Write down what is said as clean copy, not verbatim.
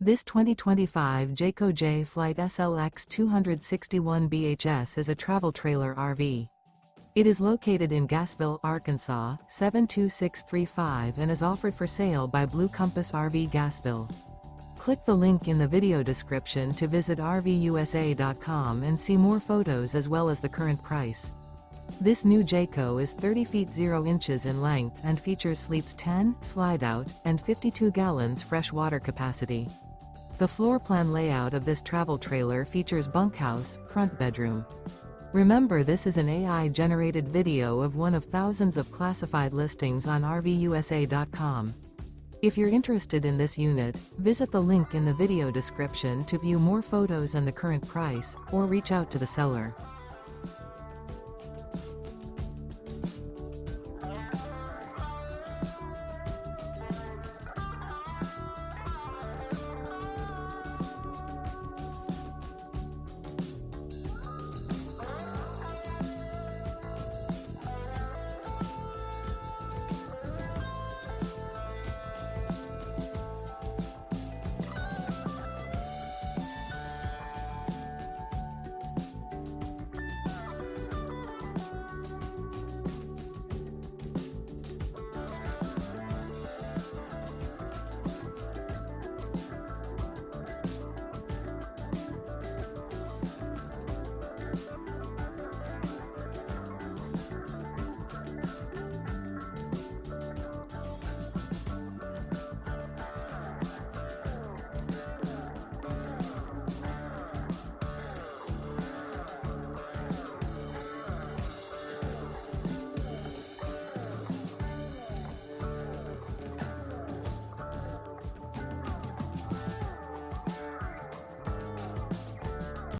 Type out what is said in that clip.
This 2025 Jayco Jay Flight SLX 261 BHS is a travel trailer RV. It is located in Gassville, Arkansas, 72635 and is offered for sale by Blue Compass RV Gassville. Click the link in the video description to visit RVUSA.com and see more photos as well as the current price. This new Jayco is 30 feet 0 inches in length and features sleeps 10, Slideout, and 52 gallons fresh water capacity. The floor plan layout of this travel trailer features bunkhouse, front bedroom. Remember, this is an AI-generated video of one of thousands of classified listings on RVUSA.com. If you're interested in this unit, visit the link in the video description to view more photos and the current price, or reach out to the seller.